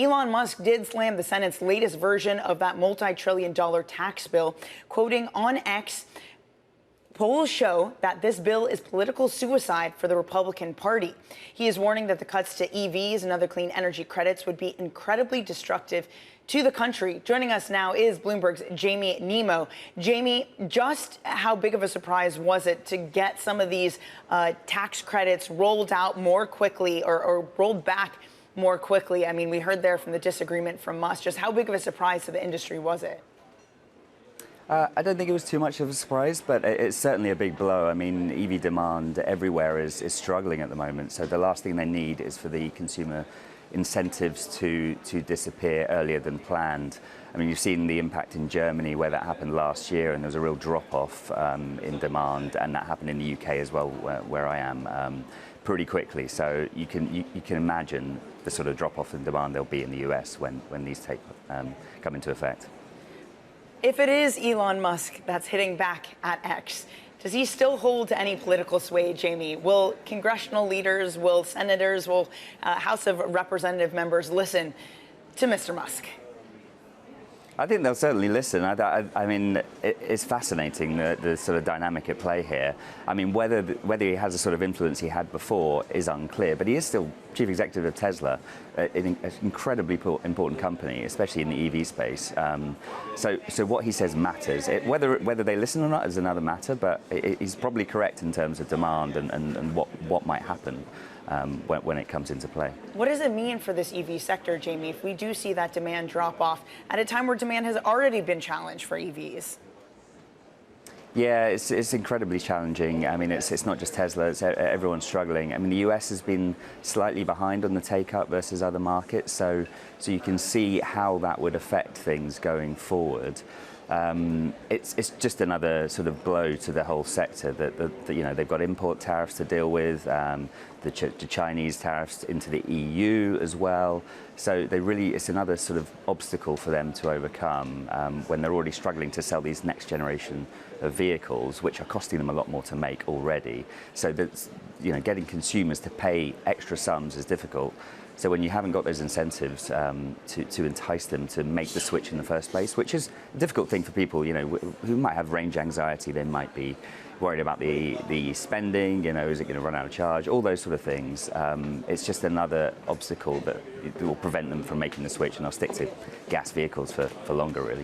Elon Musk did slam the Senate's latest version of that multi-trillion-dollar tax bill, quoting on X, polls show that this bill is political suicide for the Republican Party. He is warning that the cuts to EVs and other clean energy credits would be incredibly destructive to the country. Joining us now is Bloomberg's Jamie Nimmo. Jamie, just how big of a surprise was it to get some of these tax credits rolled out more quickly or rolled back more quickly? I mean, we heard there from the disagreement from Musk. Just how big of a surprise to the industry was it? I don't think it was too much of a surprise, but it's certainly a big blow. I mean, EV demand everywhere is struggling at the moment, so the last thing they need is for the consumer incentives to disappear earlier than planned. I mean, you've seen the impact in Germany where that happened last year, and there was a real drop-off in demand, and that happened in the UK as well, where I am, pretty quickly. So you can imagine the sort of drop-off in demand there'll be in the US when these come into effect. If it is Elon Musk that's hitting back at X, does he still hold to any political sway, Jamie? Will congressional leaders, will senators, will House of Representative members listen to Mr. Musk? I think they'll certainly listen. I mean, it's fascinating, the sort of dynamic at play here. I mean, whether he has the sort of influence he had before is unclear, but he is still chief executive of Tesla, an incredibly important company, especially in the EV space. So what he says matters. Whether they listen or not is another matter, but he's probably correct in terms of demand and what might happen when it comes into play. What does it mean for this EV sector, Jamie, if we do see that demand drop off at a time where demand has already been challenged for EVs? Yeah, it's incredibly challenging. I mean, it's not just Tesla, it's everyone's struggling. I mean, the US has been slightly behind on the take-up versus other markets, so you can see how that would affect things going forward. It's just another sort of blow to the whole sector that you know, they've got import tariffs to deal with, the Chinese tariffs into the EU as well. So it's another sort of obstacle for them to overcome when they're already struggling to sell these next generation of vehicles, which are costing them a lot more to make already. So that's, you know, getting consumers to pay extra sums is difficult. So when you haven't got those incentives to entice them to make the switch in the first place, which is a difficult thing for people, you know, who might have range anxiety, they might be worried about the spending, you know, is it going to run out of charge, all those sort of things. It's just another obstacle that will prevent them from making the switch, and they'll stick to gas vehicles for longer, really.